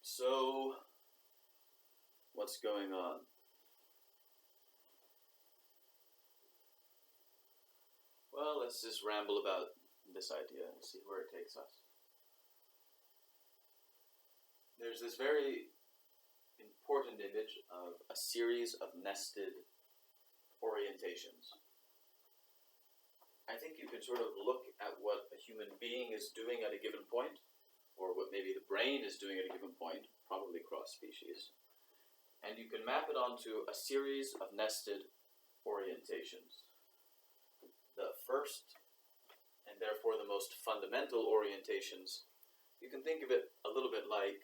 So, what's going on? Well, let's just ramble about this idea and see where it takes us. There's this very important image of a series of nested orientations. I think you can sort of look at what a human being is doing at a given point, or what maybe the brain is doing at a given point, probably cross-species, and you can map it onto a series of nested orientations. The first, and therefore the most fundamental orientations, you can think of it a little bit like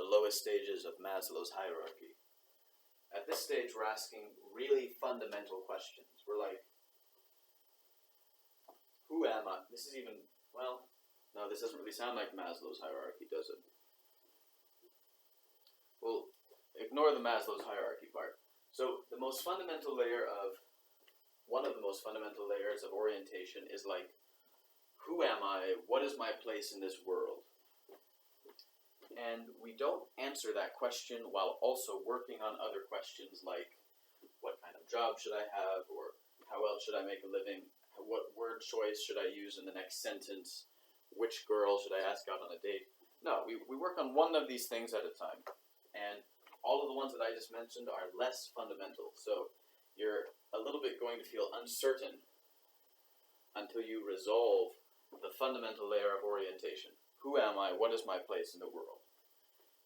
the lowest stages of Maslow's hierarchy. At this stage, we're asking really fundamental questions. We're like, who am I? This is even, well, no, this doesn't really sound like Maslow's hierarchy, does it? Well, ignore the Maslow's hierarchy part. So the most fundamental layer of, one of the most fundamental layers of orientation is like, who am I? What is my place in this world? And we don't answer that question while also working on other questions like, what kind of job should I have? Or how else should I make a living? What word choice should I use in the next sentence? Which girl should I ask out on a date? No, we work on one of these things at a time. And all of the ones that I just mentioned are less fundamental. So you're a little bit going to feel uncertain until you resolve the fundamental layer of orientation. Who am I? What is my place in the world?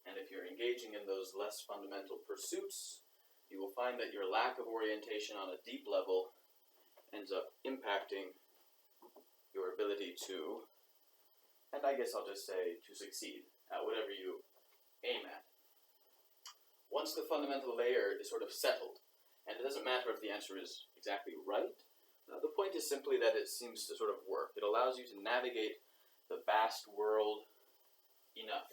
And if you're engaging in those less fundamental pursuits, you will find that your lack of orientation on a deep level ends up impacting your ability to, and I guess I'll just say to succeed at whatever you aim at. Once the fundamental layer is sort of settled, and it doesn't matter if the answer is exactly right, the point is simply that it seems to sort of work. It allows you to navigate the vast world enough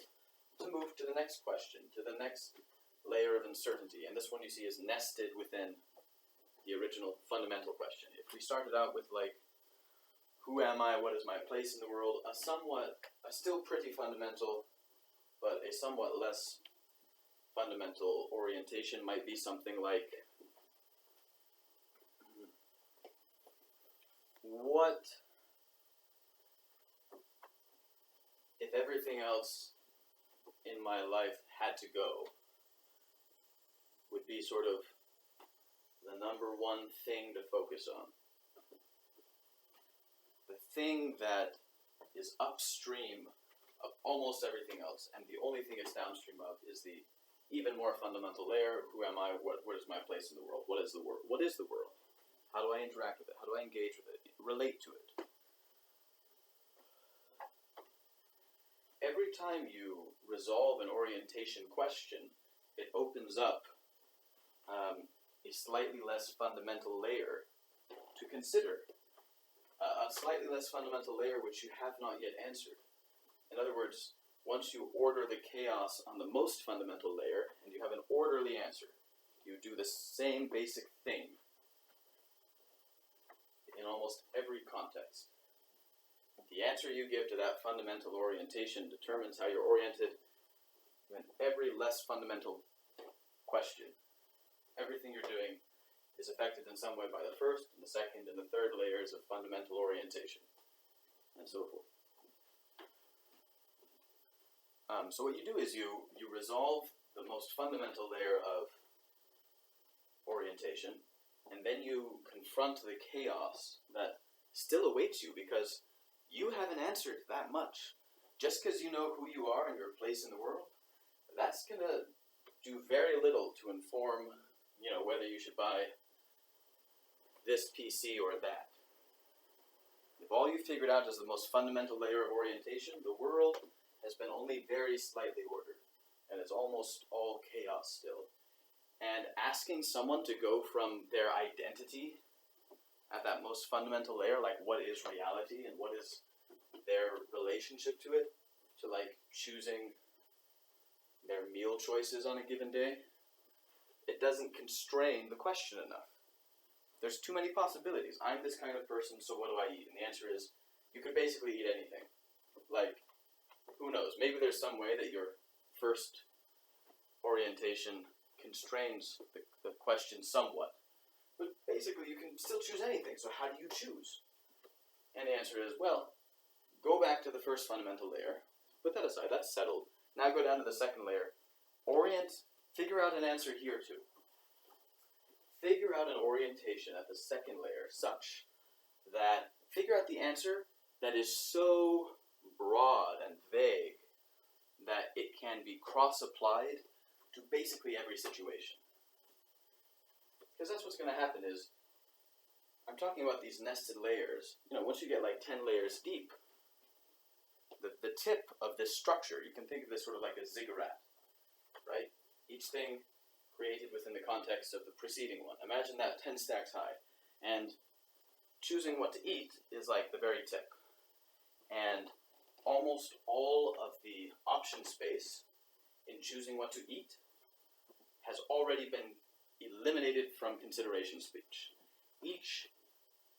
to move to the next question, to the next layer of uncertainty. And this one you see is nested within the original fundamental question. If we started out with like, who am I, what is my place in the world, a still pretty fundamental, but a somewhat less fundamental orientation might be something like, what if everything else in my life had to go? Would be sort of the number one thing to focus on. The thing that is upstream of almost everything else, and the only thing it's downstream of is the even more fundamental layer. Who am I? What is my place in the world? What is the world? What is the world? How do I interact with it? How do I engage with it? Relate to it? Every time you resolve an orientation question, it opens up a slightly less fundamental layer to consider. A slightly less fundamental layer which you have not yet answered. In other words, once you order the chaos on the most fundamental layer, and you have an orderly answer, you do the same basic thing in almost every context. The answer you give to that fundamental orientation determines how you're oriented in every less fundamental question. Everything you're doing is affected in some way by the first, and the second, and the third layers of fundamental orientation, and so forth. So what you do is you resolve the most fundamental layer of orientation, and then you confront the chaos that still awaits you because you haven't answered that much. Just because you know who you are and your place in the world, that's going to do very little to inform, whether you should buy this PC or that. If all you figured out is the most fundamental layer of orientation, the world has been only very slightly ordered, and it's almost all chaos still. And asking someone to go from their identity at that most fundamental layer, like what is reality and what is their relationship to it, to like choosing their meal choices on a given day, it doesn't constrain the question enough. There's too many possibilities. I'm this kind of person, so what do I eat? And the answer is, you could basically eat anything. Like, who knows? Maybe there's some way that you're first orientation constrains the question somewhat. But basically, you can still choose anything. So how do you choose? And the answer is, well, go back to the first fundamental layer. Put that aside. That's settled. Now go down to the second layer. Figure out an answer here too. Figure out an orientation at the second layer such that, figure out the answer that is so broad and vague that it can be cross-applied to basically every situation. Because that's what's going to happen is, I'm talking about these nested layers. Once you get like 10 layers deep, the tip of this structure, you can think of this sort of like a ziggurat, right? Each thing created within the context of the preceding one. Imagine that 10 stacks high. And choosing what to eat is like the very tip. And almost all of the option space in choosing what to eat has already been eliminated from consideration speech. Each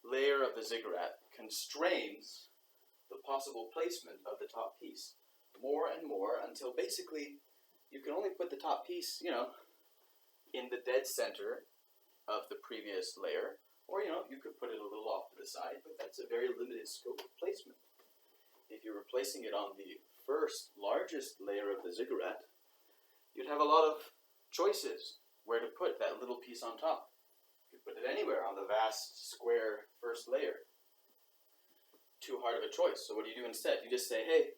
layer of the ziggurat constrains the possible placement of the top piece more and more until basically you can only put the top piece, in the dead center of the previous layer, or, you could put it a little off to the side, but that's a very limited scope of placement. If you were placing it on the first largest layer of the ziggurat, you'd have a lot of choices where to put that little piece on top. You could put it anywhere on the vast square first layer. Too hard of a choice. So what do you do instead? You just say, hey,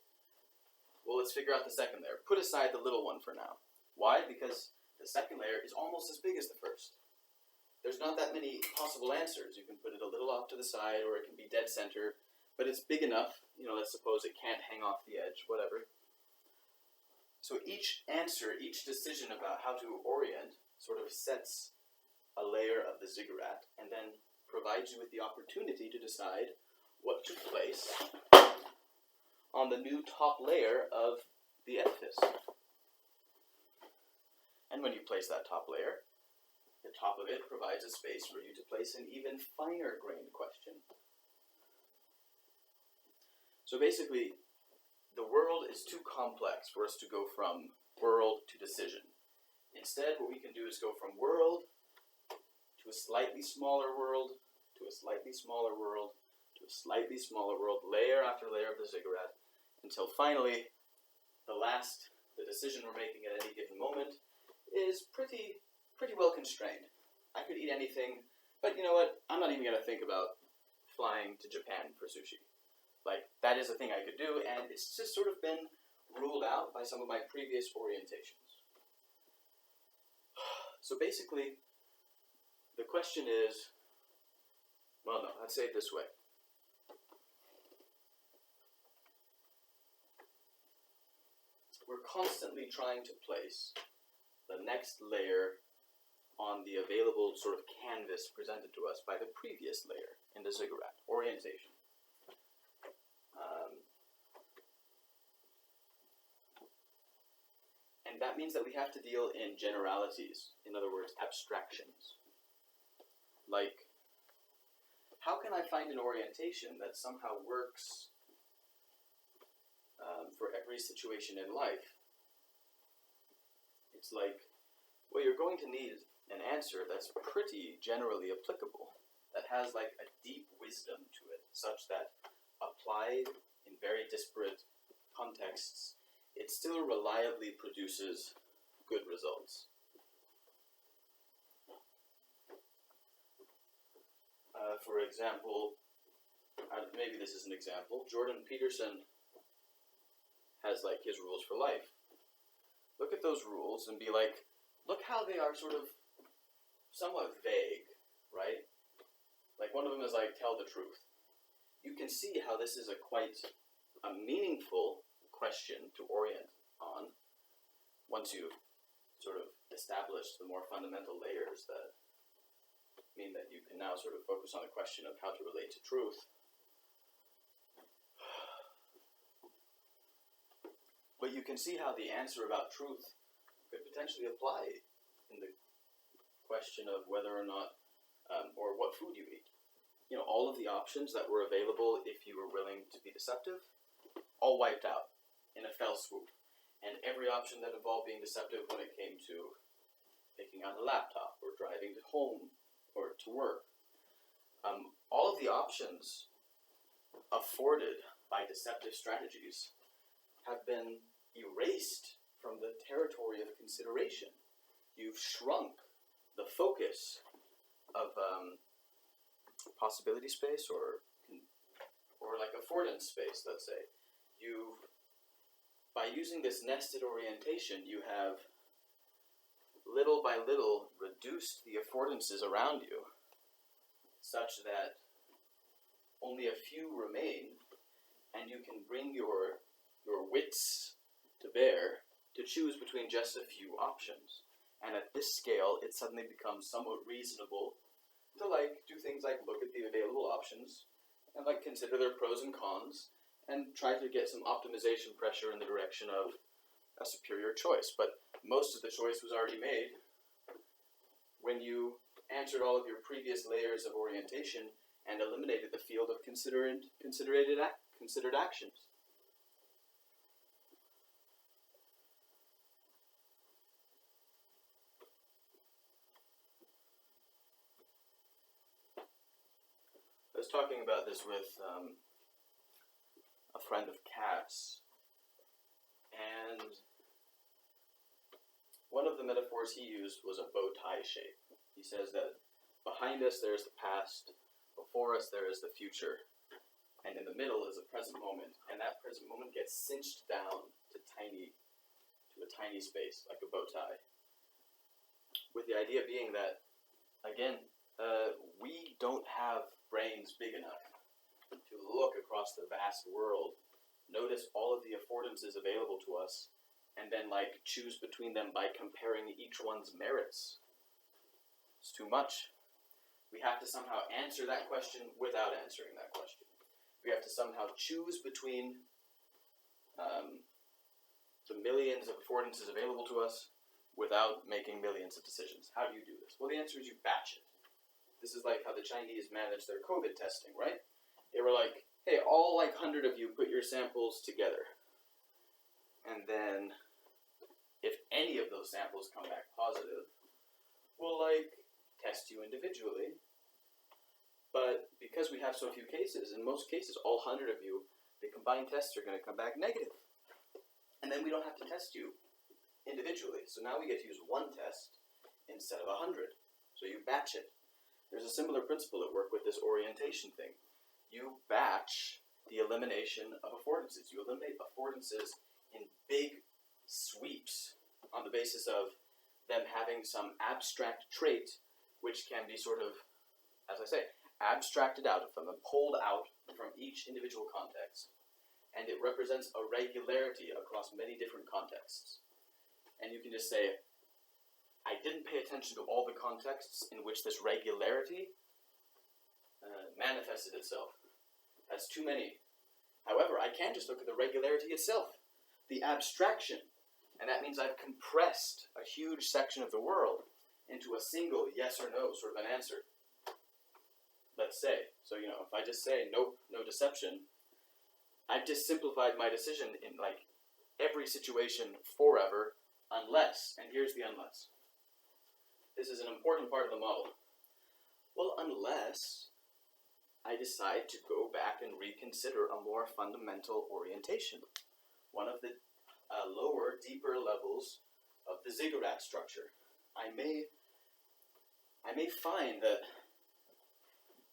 well, let's figure out the second layer. Put aside the little one for now. Why? Because the second layer is almost as big as the first. There's not that many possible answers. You can put it a little off to the side, or it can be dead center, but it's big enough. Let's suppose it can't hang off the edge, whatever. So each answer, each decision about how to orient sort of sets a layer of the ziggurat and then provides you with the opportunity to decide what to place on the new top layer of the edifice. And when you place that top layer, the top of it provides a space for you to place an even finer grained question. So basically, the world is too complex for us to go from world to decision. Instead, what we can do is go from world to a slightly smaller world, to a slightly smaller world, to a slightly smaller world, layer after layer of the ziggurat, until finally, the decision we're making at any given moment is pretty well constrained. I could eat anything, but you know what? I'm not even going to think about flying to Japan for sushi. Like, that is a thing I could do, and it's just sort of been ruled out by some of my previous orientations. So basically, the question is, well, no, let's say it this way. We're constantly trying to place the next layer on the available sort of canvas presented to us by the previous layer in the ziggurat, orientation. And that means that we have to deal in generalities, in other words, abstractions. Like, how can I find an orientation that somehow works for every situation in life? It's like, well, you're going to need an answer that's pretty generally applicable, that has like a deep wisdom to it, such that applied in very disparate contexts, it still reliably produces good results. For example, maybe this is an example, Jordan Peterson has like his rules for life. Look at those rules and be like, look how they are sort of somewhat vague, right? Like one of them is like, tell the truth. You can see how this is quite a meaningful question to orient on once you've sort of established the more fundamental layers that mean that you can now sort of focus on the question of how to relate to truth. But you can see how the answer about truth could potentially apply in the question of whether or not, or what food you eat. You know, all of the options that were available if you were willing to be deceptive, all wiped out in a fell swoop. and every option that involved being deceptive when it came to picking on a laptop or driving to home or to work. All of the options afforded by deceptive strategies have been erased from the territory of consideration. You've shrunk the focus of possibility space or like affordance space, let's say. By using this nested orientation, you have little by little reduced the affordances around you such that only a few remain, and you can bring your wits to bear to choose between just a few options. And at this scale, it suddenly becomes somewhat reasonable to do things like look at the available options and consider their pros and cons and try to get some optimization pressure in the direction of a superior choice. But most of the choice was already made when you answered all of your previous layers of orientation and eliminated the field of considered actions. I was talking about this with a friend of Cat's, and one of the metaphors he used was a bow tie shape. He says that behind us there is the past, before us there is the future, and in the middle is a present moment, and that present moment gets cinched down to a tiny space, like a bow tie. With the idea being that, again, we don't have brains big enough to look across the vast world, notice all of the affordances available to us, and then choose between them by comparing each one's merits. It's too much. We have to somehow answer that question without answering that question. We have to somehow choose between the millions of affordances available to us without making millions of decisions. How do you do this? Well, the answer is you batch it. This is how the Chinese managed their COVID testing, right? They were hey, all 100 of you put your samples together. And then, if any of those samples come back positive, we'll test you individually. But because we have so few cases, in most cases, all 100 of you, the combined tests are going to come back negative. And then we don't have to test you individually. So now we get to use one test instead of 100. So you batch it. There's a similar principle at work with this orientation thing. You batch the elimination of affordances. You eliminate affordances in big sweeps on the basis of them having some abstract trait which can be sort of, as I say, abstracted out of them and pulled out from each individual context. And it represents a regularity across many different contexts. And you can just say, I didn't pay attention to all the contexts in which this regularity manifested itself. That's too many. However, I can just look at the regularity itself, the abstraction. And that means I've compressed a huge section of the world into a single yes or no sort of an answer. Let's say. So, if I just say nope, no deception, I've just simplified my decision in every situation forever, unless, and here's the unless. This is an important part of the model. Well, unless I decide to go back and reconsider a more fundamental orientation, one of the lower, deeper levels of the ziggurat structure. I may find that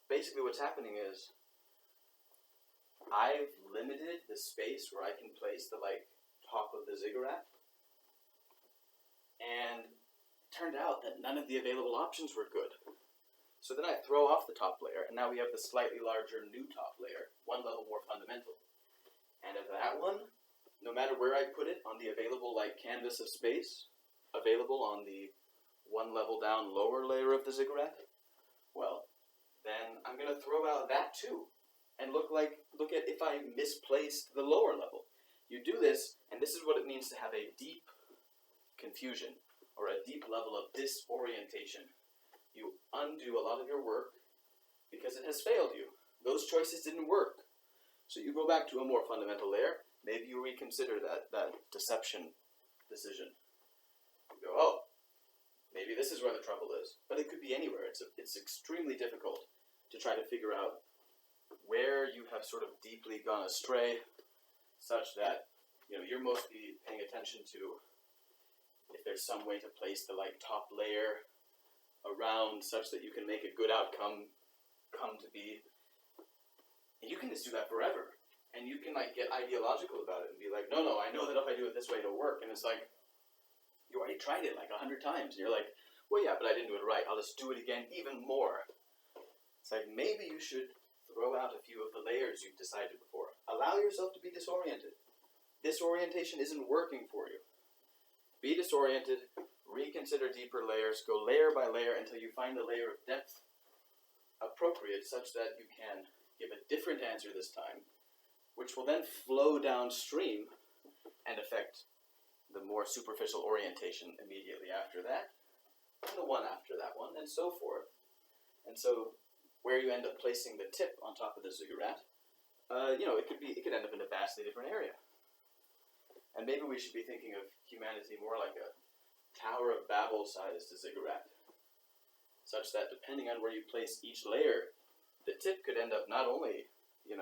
basically what's happening is I've limited the space where I can place the top of the ziggurat, and it turned out that none of the available options were good. So then I throw off the top layer, and now we have the slightly larger new top layer, one level more fundamental. And of that one, no matter where I put it on the available canvas of space, available on the one level down lower layer of the ziggurat, well, then I'm going to throw out that too, and look at if I misplaced the lower level. You do this, and this is what it means to have a deep confusion, or a deep level of disorientation. You undo a lot of your work because it has failed you. Those choices didn't work. So you go back to a more fundamental layer. Maybe you reconsider that deception decision. You go, oh, maybe this is where the trouble is. But it could be anywhere. It's extremely difficult to try to figure out where you have sort of deeply gone astray, such that you're mostly paying attention to if there's some way to place the top layer around such that you can make a good outcome come to be. And you can just do that forever. And you can get ideological about it and be like, no, I know that if I do it this way it'll work. And it's like, you already tried it 100 times. And you're like, well, yeah, but I didn't do it right. I'll just do it again even more. It's like, maybe you should throw out a few of the layers you've decided before. Allow yourself to be disoriented. Disorientation isn't working for you. Be disoriented, reconsider deeper layers, go layer by layer until you find a layer of depth appropriate such that you can give a different answer this time, which will then flow downstream and affect the more superficial orientation immediately after that, and the one after that one, and so forth. And so, where you end up placing the tip on top of the ziggurat, it could end up in a vastly different area. And maybe we should be thinking of humanity more like a Tower of Babel-sized ziggurat, such that depending on where you place each layer, the tip could end up not only, 1,000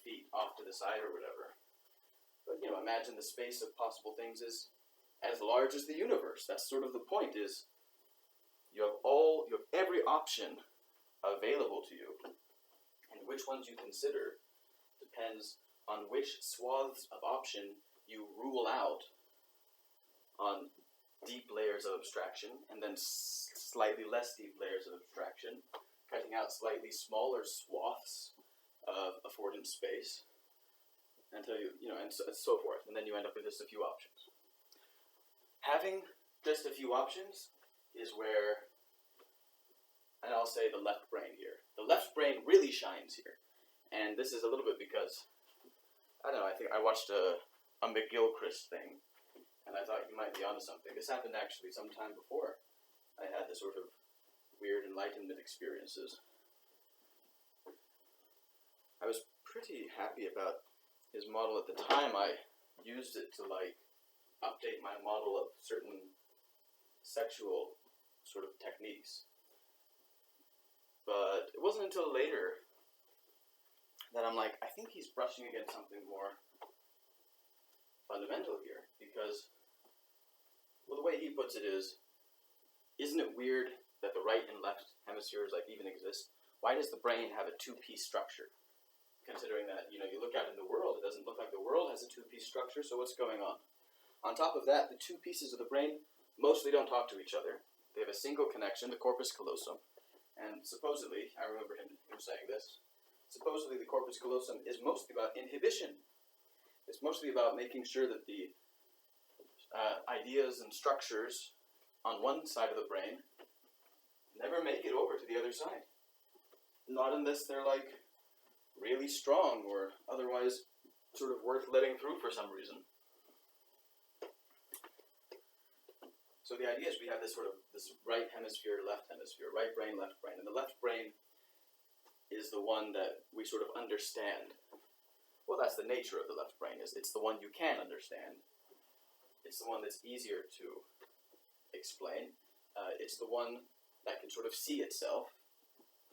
feet off to the side or whatever, but imagine the space of possible things is as large as the universe. That's sort of the point. Is you have every option available to you, and which ones you consider depends on which swaths of option you rule out on deep layers of abstraction, and then slightly less deep layers of abstraction, cutting out slightly smaller swaths of affordance space until and so forth, and then you end up with just a few options. Having just a few options is where, and I'll say the left brain here. The left brain really shines here, and this is a little bit because, I don't know, I think I watched a McGilchrist thing, and I thought you might be onto something. This happened actually sometime before I had the sort of weird enlightenment experiences. I was pretty happy about his model at the time. I used it to update my model of certain sexual sort of techniques. But it wasn't until later that I'm like, I think he's brushing against something more fundamental here. Because, well, the way he puts it is, isn't it weird that the right and left hemispheres even exist? Why does the brain have a two-piece structure? Considering that, you look out in the world, it doesn't look like the world has a two-piece structure, so what's going on? On top of that, the two pieces of the brain mostly don't talk to each other. They have a single connection, the corpus callosum, and supposedly, I remember him saying this, supposedly the corpus callosum is mostly about inhibition. It's mostly about making sure that the ideas and structures on one side of the brain never make it over to the other side. Not unless they're really strong or otherwise sort of worth letting through for some reason. So the idea is we have this right hemisphere, left hemisphere, right brain, and the left brain is the one that we sort of understand. Well, that's the nature of the left brain, is it's the one you can understand. It's the one that's easier to explain. It's the one that can sort of see itself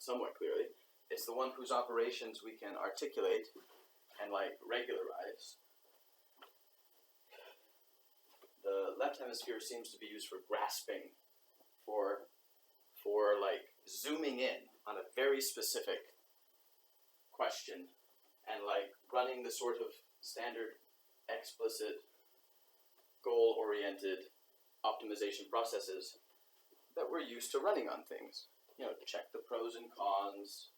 somewhat clearly. It's the one whose operations we can articulate and regularize. The left hemisphere seems to be used for grasping, for zooming in on a very specific question, and running the sort of standard, explicit, goal-oriented optimization processes that we're used to running on things. Check the pros and cons,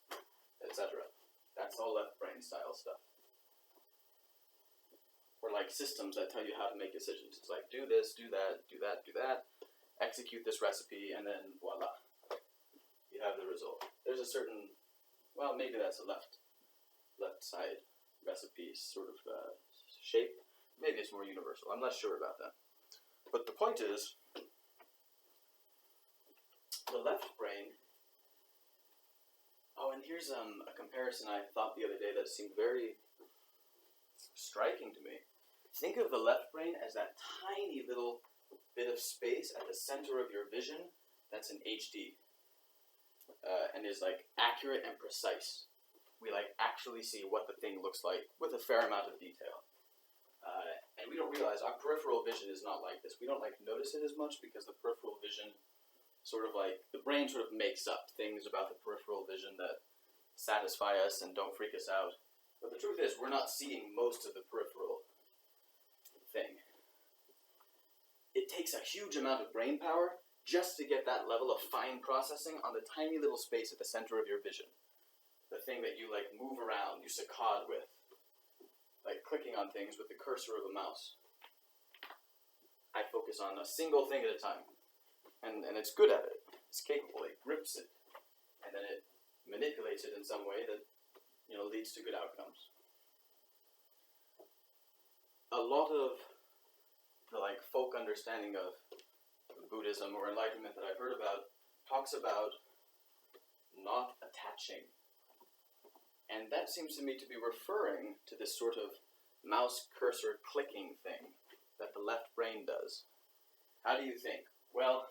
etc. That's all left brain style stuff. Or systems that tell you how to make decisions. It's do this, do that, do that, do that, execute this recipe, and then voila. You have the result. There's a certain, well, maybe that's a left side recipe sort of shape. Maybe it's more universal. I'm not sure about that. But the point is, the left brain. Oh, and here's a comparison I thought the other day that seemed very striking to me. Think of the left brain as that tiny little bit of space at the center of your vision that's in HD and is like accurate and precise. We like actually see what the thing looks like with a fair amount of detail. And we don't realize our peripheral vision is not like this. We don't like notice it as much because the peripheral vision sort of like, the brain sort of makes up things about the peripheral vision that satisfy us and don't freak us out. But the truth is, we're not seeing most of the peripheral thing. It takes a huge amount of brain power just to get that level of fine processing on the tiny little space at the center of your vision. The thing that you like move around, you saccade with. Like clicking on things with the cursor of a mouse. I focus on a single thing at a time. And it's good at it. It's capable. It grips it. And then it manipulates it in some way that, leads to good outcomes. A lot of the folk understanding of Buddhism or enlightenment that I've heard about talks about not attaching. And that seems to me to be referring to this sort of mouse cursor clicking thing that the left brain does. How do you think? Well,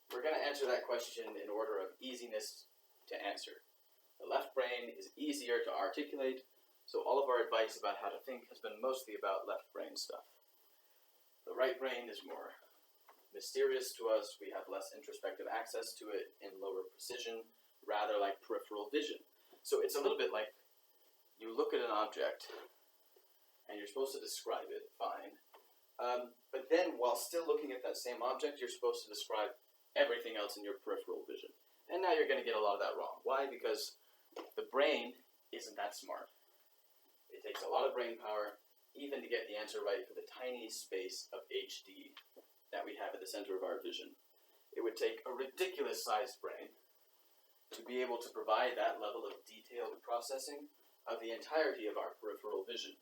we're going to answer that question in order of easiness to answer. The left brain is easier to articulate, so all of our advice about how to think has been mostly about left brain stuff. The right brain is more mysterious to us. We have less introspective access to it in lower precision, rather like peripheral vision. So it's a little bit like you look at an object and you're supposed to describe it, fine. But then while still looking at that same object, you're supposed to describe everything else in your peripheral vision. And now you're going to get a lot of that wrong. Why? Because the brain isn't that smart. It takes a lot of brain power even to get the answer right for the tiny space of HD that we have at the center of our vision. It would take a ridiculous sized brain to be able to provide that level of detailed processing of the entirety of our peripheral vision.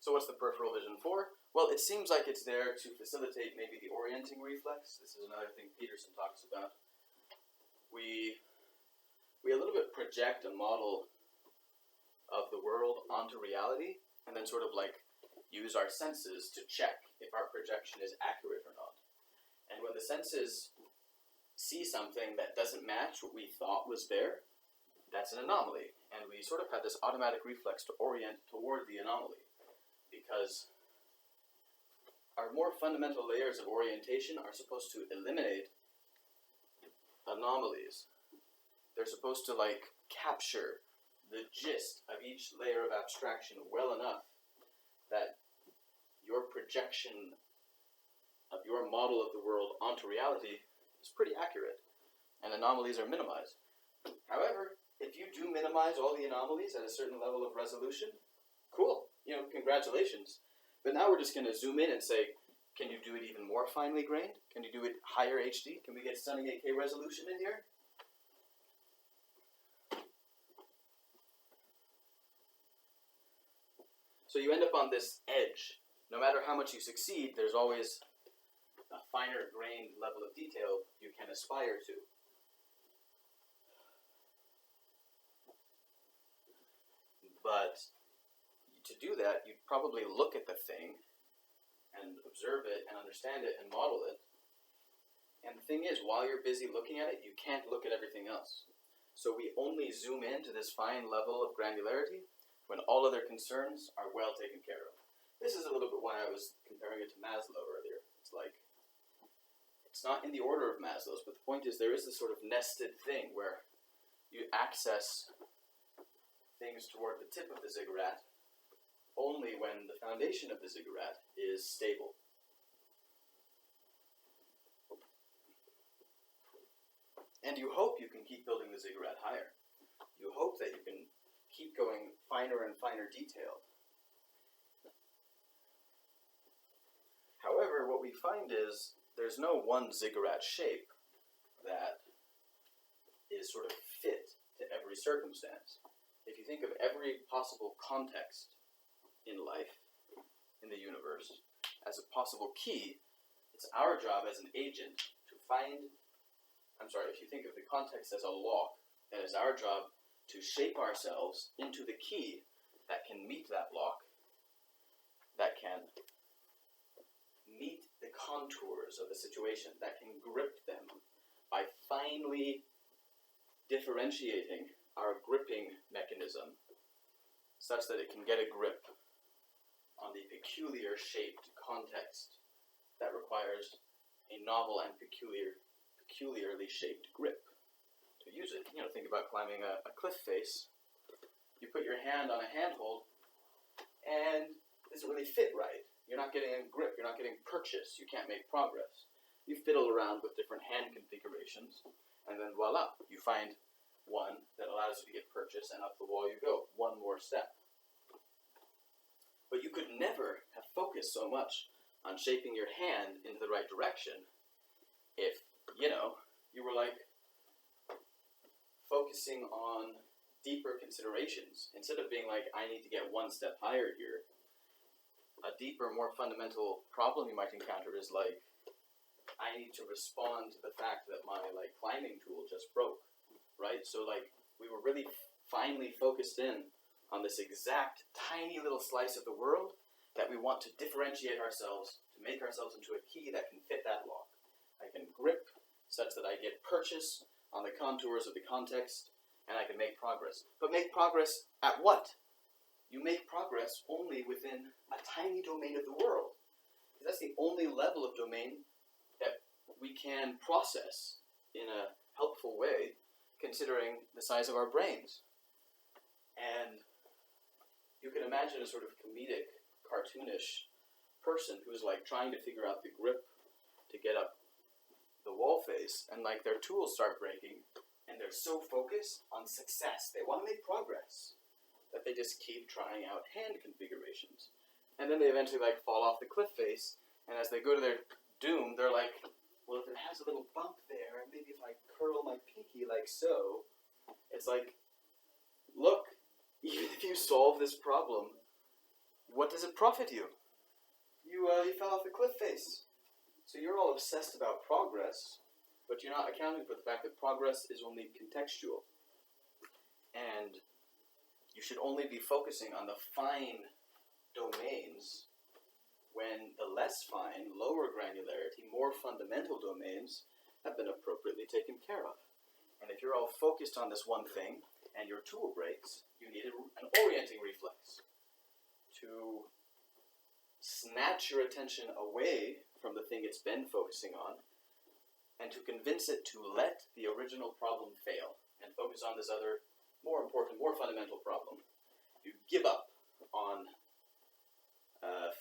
So what's the peripheral vision for? Well, it seems like it's there to facilitate maybe the orienting reflex. This is another thing Peterson talks about. We a little bit project a model of the world onto reality and then sort of use our senses to check if our projection is accurate or not. And when the senses see something that doesn't match what we thought was there, that's an anomaly. And we sort of have this automatic reflex to orient toward the anomaly. Because our more fundamental layers of orientation are supposed to eliminate anomalies. They're supposed to capture the gist of each layer of abstraction well enough that your projection of your model of the world onto reality is pretty accurate, and anomalies are minimized. However, if you do minimize all the anomalies at a certain level of resolution, cool, congratulations. But now we're just going to zoom in and say, can you do it even more finely grained? Can you do it higher HD? Can we get stunning 8K resolution in here? So you end up on this edge. No matter how much you succeed, there's always a finer grained level of detail you can aspire to. But to do that, you'd probably look at the thing and observe it and understand it and model it. And the thing is, while you're busy looking at it, you can't look at everything else. So we only zoom in to this fine level of granularity when all other concerns are well taken care of. This is a little bit why I was comparing it to Maslow earlier. It's not in the order of Maslow's, but the point is there is this sort of nested thing where you access things toward the tip of the ziggurat only when the foundation of the ziggurat is stable. And you hope you can keep building the ziggurat higher. You hope that you can keep going finer and finer detail. However, what we find is there's no one ziggurat shape that is sort of fit to every circumstance. If you think of every possible context in life, in the universe, as a possible key, it's our job as an agent to if you think of the context as a lock, then it's our job to shape ourselves into the key that can meet that lock, that can meet the contours of the situation, that can grip them by finely differentiating our gripping mechanism such that it can get a grip on the peculiar shaped context that requires a novel and peculiarly shaped grip to use it. Think about climbing a cliff face. You put your hand on a handhold and it doesn't really fit right. You're not getting a grip, you're not getting purchase, you can't make progress. You fiddle around with different hand configurations, and then voila, you find one that allows you to get purchase, and up the wall you go, one more step. But you could never have focused so much on shaping your hand into the right direction if, you were focusing on deeper considerations. Instead of being I need to get one step higher here, a deeper, more fundamental problem you might encounter is I need to respond to the fact that my climbing tool just broke, right? So we were really finely focused in on this exact tiny little slice of the world that we want to differentiate ourselves, to make ourselves into a key that can fit that lock. I can grip such that I get purchase on the contours of the context, and I can make progress. But make progress at what? You make progress only within a tiny domain of the world. That's the only level of domain that we can process in a helpful way, considering the size of our brains. And you can imagine a sort of comedic, cartoonish person who's trying to figure out the grip to get up the wall face, and their tools start breaking, and they're so focused on success. They want to make progress that they just keep trying out hand configurations. And then they eventually fall off the cliff face, and as they go to their doom, they're well, if it has a little bump there, and maybe if I curl my pinky like so, it's look, even if you solve this problem, what does it profit you? You fell off the cliff face. So you're all obsessed about progress, but you're not accounting for the fact that progress is only contextual. And you should only be focusing on the fine domains when the less fine, lower granularity, more fundamental domains have been appropriately taken care of. And if you're all focused on this one thing and your tool breaks, you need an orienting reflex to snatch your attention away from the thing it's been focusing on and to convince it to let the original problem fail and focus on this other, more important, more fundamental problem. You give up on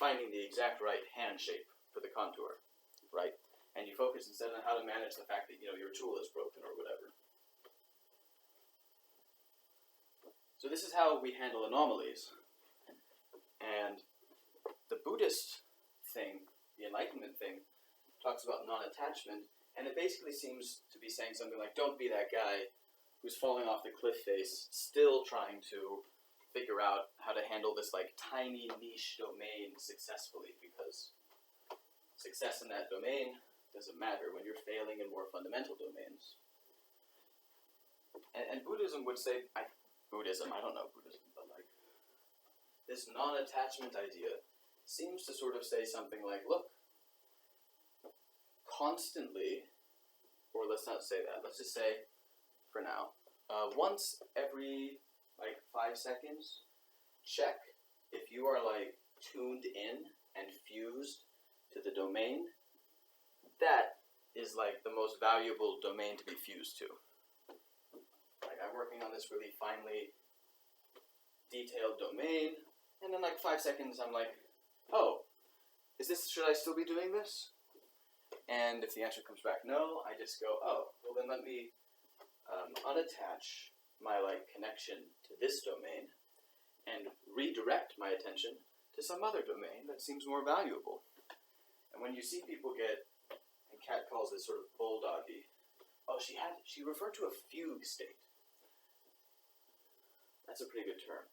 finding the exact right hand shape for the contour, right? And you focus instead on how to manage the fact that your tool is broken or whatever. So this is how we handle anomalies. And the Buddhist thing, the Enlightenment thing, talks about non-attachment, and it basically seems to be saying something like, don't be that guy who's falling off the cliff face, still trying to figure out how to handle this tiny niche domain successfully, because success in that domain doesn't matter when you're failing in more fundamental domains. And Buddhism would say, I don't know Buddhism, but this non-attachment idea seems to sort of say something like, look, constantly, or let's not say that, let's just say, for now, once every 5 seconds, check if you are tuned in and fused to the domain. That is the most valuable domain to be fused to. I'm working on this really finely detailed domain, and then 5 seconds I'm oh, should I still be doing this? And if the answer comes back no, I just go, oh, well then let me unattach my connection to this domain and redirect my attention to some other domain that seems more valuable. And when you see people get, and Kat calls this sort of bulldoggy, oh, she referred to a fugue state. That's a pretty good term.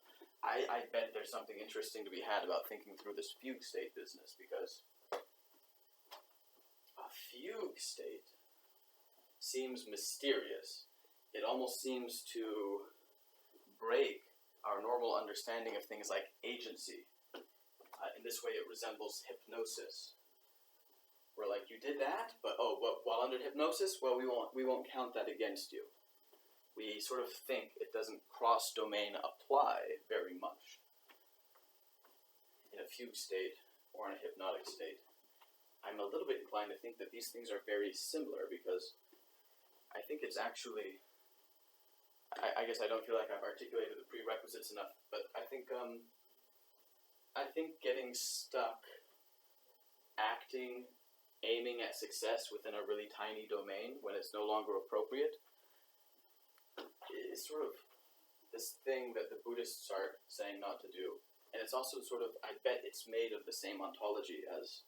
I bet there's something interesting to be had about thinking through this fugue state business, because a fugue state seems mysterious. It almost seems to break our normal understanding of things like agency. In this way, it resembles hypnosis. We're like, you did that, but while under hypnosis, well, we won't count that against you. We sort of think it doesn't cross-domain apply very much. In a fugue state or in a hypnotic state, I'm a little bit inclined to think that these things are very similar, because I think it's actually, I guess I don't feel like I've articulated the prerequisites enough, but I think getting stuck acting, aiming at success within a really tiny domain when it's no longer appropriate is sort of this thing that the Buddhists are saying not to do. And it's also sort of, I bet it's made of the same ontology as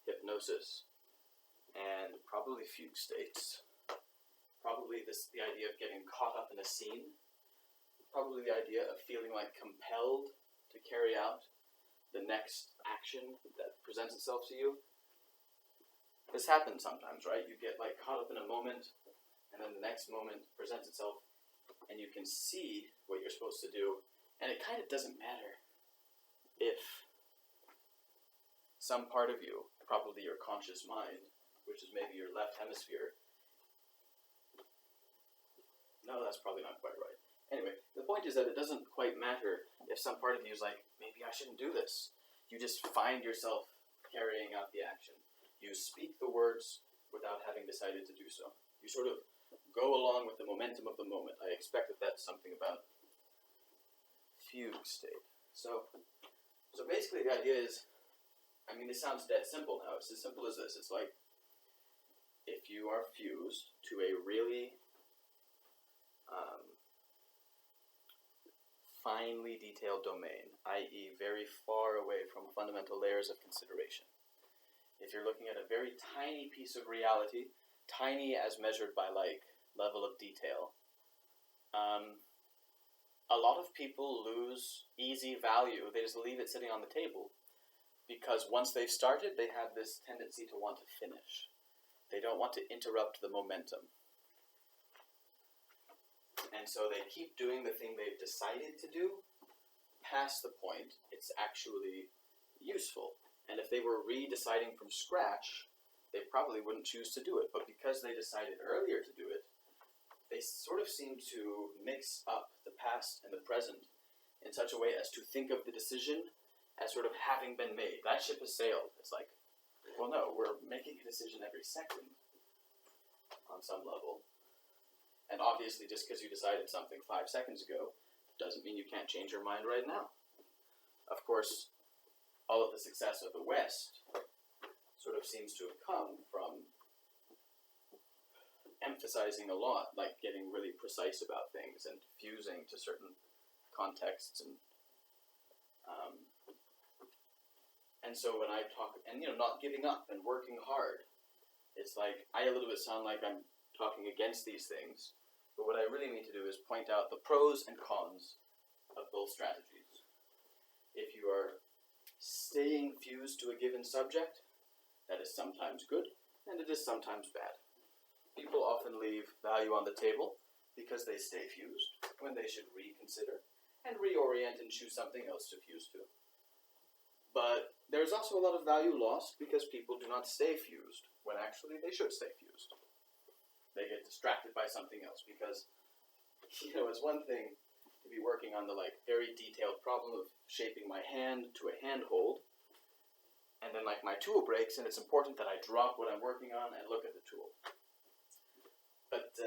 hypnosis and probably fugue states. Probably the idea of getting caught up in a scene. Probably the idea of feeling like compelled to carry out the next action that presents itself to you. This happens sometimes, right? You get like caught up in a moment, and then the next moment presents itself, and you can see what you're supposed to do, and it kind of doesn't matter if some part of you, probably your conscious mind, which is maybe your left hemisphere. No, that's probably not quite right. Anyway, the point is that it doesn't quite matter if some part of you is like, maybe I shouldn't do this. You just find yourself carrying out the action. You speak the words without having decided to do so. You sort of go along with the momentum of the moment. I expect that that's something about fugue state. So basically the idea is, I mean, this sounds dead simple now. It's as simple as this. It's like, if you are fused to a really finely detailed domain, i.e. very far away from fundamental layers of consideration. If you're looking at a very tiny piece of reality, tiny as measured by like level of detail, a lot of people lose easy value. They just leave it sitting on the table because once they've started, they have this tendency to want to finish. They don't want to interrupt the momentum. And so they keep doing the thing they've decided to do past the point it's actually useful. And if they were re-deciding from scratch, they probably wouldn't choose to do it. But because they decided earlier to do it, they sort of seem to mix up the past and the present in such a way as to think of the decision as sort of having been made. That ship has sailed. It's like, well, no, we're making a decision every second on some level. And obviously, just because you decided something 5 seconds ago doesn't mean you can't change your mind right now. Of course, all of the success of the West sort of seems to have come from emphasizing a lot, like getting really precise about things and fusing to certain contexts and so when I talk, and not giving up and working hard, it's like I a little bit sound like I'm talking against these things, but what I really mean to do is point out the pros and cons of both strategies. If you are staying fused to a given subject, that is sometimes good, and it is sometimes bad. People often leave value on the table because they stay fused when they should reconsider and reorient and choose something else to fuse to. But there's also a lot of value lost because people do not stay fused when actually they should stay fused. They get distracted by something else because, it's one thing to be working on the very detailed problem of shaping my hand to a handhold, and then my tool breaks and it's important that I drop what I'm working on and look at the tool. But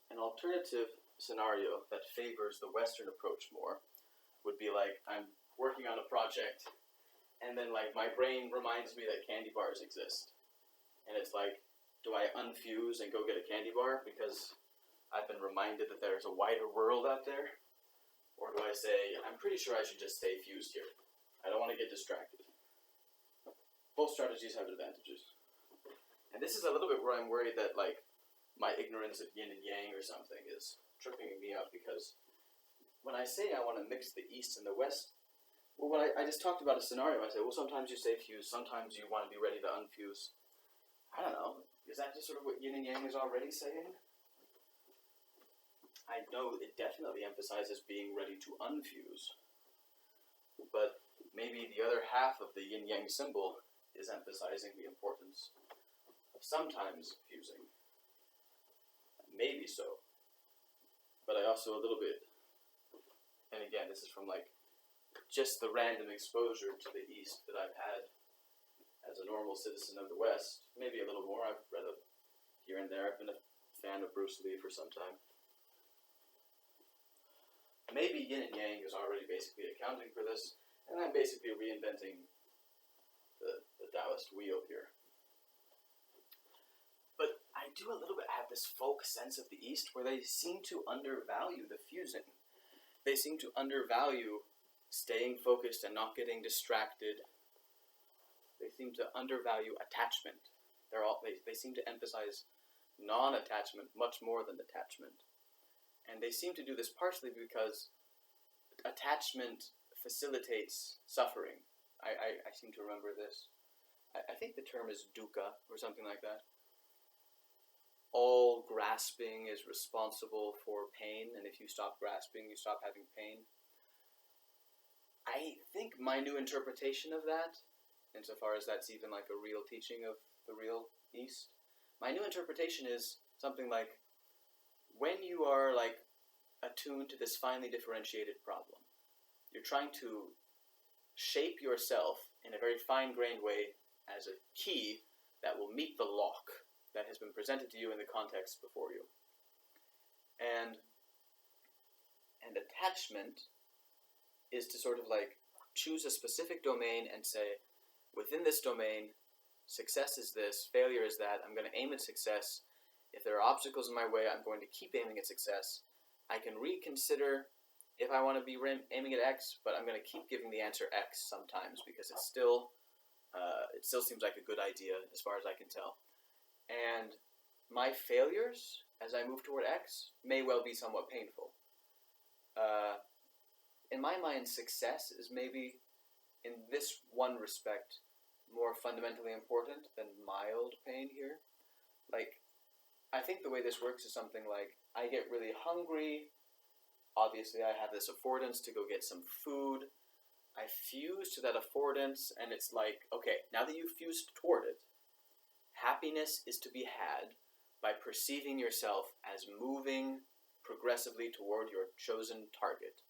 an alternative scenario that favors the Western approach more would be I'm working on a project and then my brain reminds me that candy bars exist. And it's do I unfuse and go get a candy bar because I've been reminded that there's a wider world out there? Or do I say, I'm pretty sure I should just stay fused here. I don't want to get distracted. Both strategies have advantages. And this is a little bit where I'm worried that my ignorance of yin and yang or something is tripping me up, because when I say I want to mix the East and the West, well, I just talked about a scenario. I say, well, sometimes you stay fused, sometimes you want to be ready to unfuse. I don't know. Is that just sort of what yin and yang is already saying? I know it definitely emphasizes being ready to unfuse, but maybe the other half of the yin-yang symbol is emphasizing the importance of sometimes fusing. Maybe so. But I also a little bit, and again, this is from like just the random exposure to the East that I've had as a normal citizen of the West. Maybe a little more. I've read here and there. I've been a fan of Bruce Lee for some time. Maybe yin and yang is already basically accounting for this, and I'm basically reinventing the Taoist wheel here. But I do a little bit have this folk sense of the East where they seem to undervalue the fusing. They seem to undervalue staying focused and not getting distracted. They seem to undervalue attachment. They seem to emphasize non-attachment much more than attachment. And they seem to do this partially because attachment facilitates suffering. I seem to remember this. I think the term is dukkha or something like that. All grasping is responsible for pain, and if you stop grasping, you stop having pain. I think my new interpretation of that, insofar as that's even like a real teaching of the real East, my new interpretation is something like, when you are like attuned to this finely differentiated problem, you're trying to shape yourself in a very fine-grained way as a key that will meet the lock that has been presented to you in the context before you. And attachment is to sort of like choose a specific domain and say, within this domain, success is this, failure is that, I'm going to aim at success. If there are obstacles in my way, I'm going to keep aiming at success. I can reconsider if I want to be aiming at X, but I'm going to keep giving the answer X sometimes because it still seems like a good idea as far as I can tell. And my failures, as I move toward X, may well be somewhat painful. In my mind, success is maybe, in this one respect, more fundamentally important than mild pain here. Like, I think the way this works is something like, I get really hungry, obviously I have this affordance to go get some food, I fuse to that affordance, and it's like, okay, now that you've fused toward it, happiness is to be had by perceiving yourself as moving progressively toward your chosen target.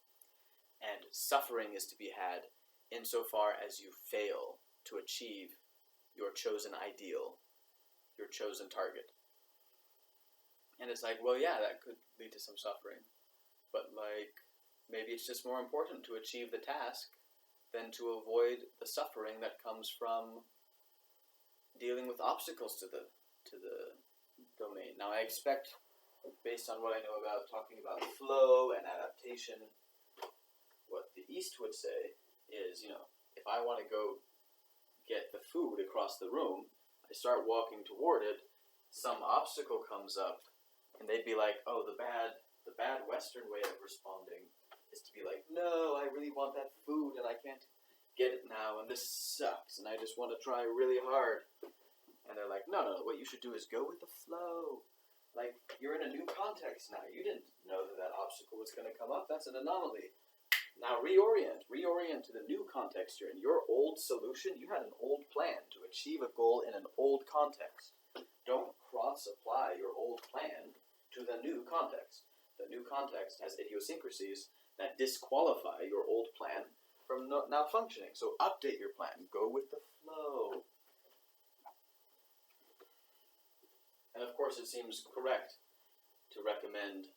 And suffering is to be had insofar as you fail to achieve your chosen ideal, your chosen target. And it's like, well, yeah, that could lead to some suffering. But, like, maybe it's just more important to achieve the task than to avoid the suffering that comes from dealing with obstacles to the domain. Now, I expect, based on what I know about talking about flow and adaptation, what the East would say is, if I want to go get the food across the room, I start walking toward it, some obstacle comes up, and they'd be like, oh, the bad Western way of responding is to be like, no, I really want that food, and I can't get it now, and this sucks, and I just want to try really hard. And they're like, no, what you should do is go with the flow. Like, you're in a new context now. You didn't know that obstacle was going to come up. That's an anomaly. Now reorient to the new context you're in. Your old solution, you had an old plan to achieve a goal in an old context. Don't cross-apply your old plan to the new context. The new context has idiosyncrasies that disqualify your old plan from now functioning. So update your plan. Go with the flow. And of course it seems correct to recommend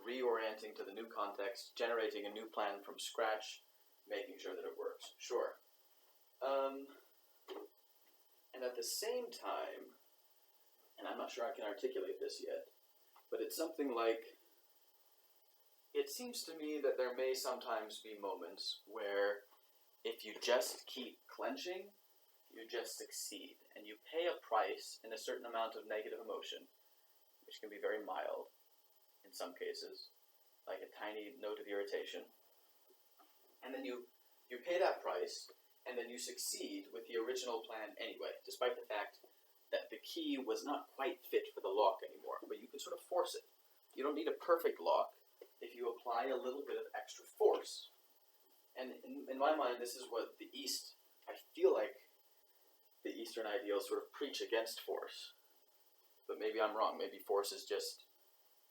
reorienting to the new context, generating a new plan from scratch, making sure that it works. Sure. And at the same time, and I'm not sure I can articulate this yet, but it's something like, it seems to me that there may sometimes be moments where if you just keep clenching, you just succeed, and you pay a price in a certain amount of negative emotion, which can be very mild in some cases, like a tiny note of irritation. And then you pay that price, and then you succeed with the original plan anyway, despite the fact that the key was not quite fit for the lock anymore, but you could sort of force it. You don't need a perfect lock if you apply a little bit of extra force. And in my mind, this is what the East, I feel like the Eastern ideals sort of preach against force. But maybe I'm wrong. Maybe force is just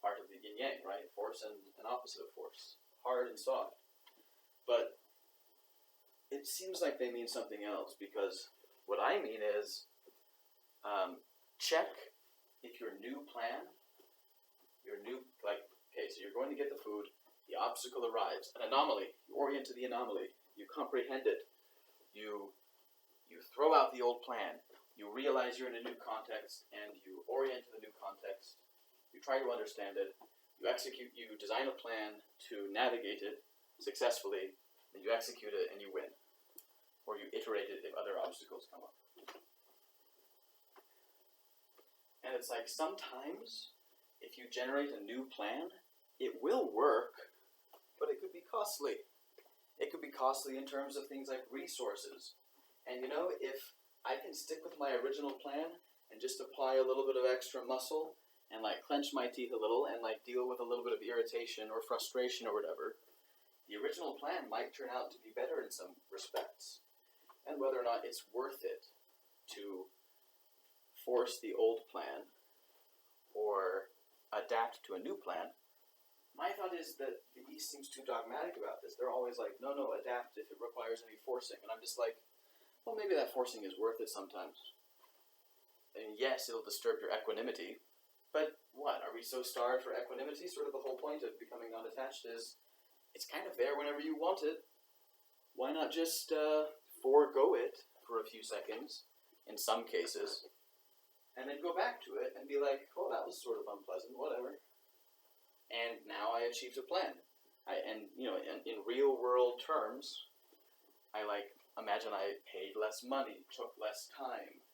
part of the yin yang, right? Force and an opposite of force. Hard and soft. But it seems like they mean something else, because what I mean is check if your new plan, okay, so you're going to get the food, the obstacle arrives, an anomaly, you orient to the anomaly, you comprehend it, you throw out the old plan, you realize you're in a new context, and you orient to the new context, you try to understand it, you design a plan to navigate it successfully, and you execute it and you win. Or you iterate it if other obstacles come up. And it's like sometimes, if you generate a new plan, it will work, but it could be costly. It could be costly in terms of things like resources. And if I can stick with my original plan and just apply a little bit of extra muscle and clench my teeth a little and deal with a little bit of irritation or frustration or whatever, the original plan might turn out to be better in some respects. And whether or not it's worth it to force the old plan or adapt to a new plan, my thought is that the East seems too dogmatic about this. They're always like, no, adapt if it requires any forcing. And I'm just like, well, maybe that forcing is worth it sometimes. And yes, it'll disturb your equanimity, but what? Are we so starved for equanimity? Sort of the whole point of becoming non-attached is it's kind of there whenever you want it. Why not just forego it for a few seconds, in some cases, and then go back to it and be like, oh, that was sort of unpleasant, whatever. And now I achieved a plan. In real world terms, I imagine I paid less money, took less time.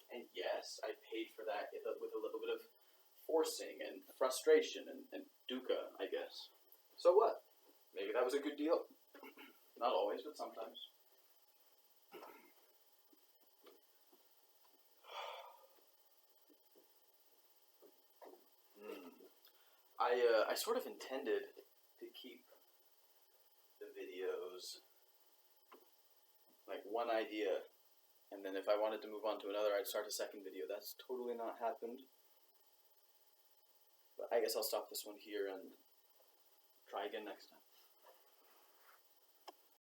And yes, I paid for that with a little bit of forcing and frustration and dukkha, I guess. So what? Maybe that was a good deal. Not always, but sometimes. I sort of intended to keep the videos one idea, and then if I wanted to move on to another, I'd start a second video. That's totally not happened. But I guess I'll stop this one here and try again next time.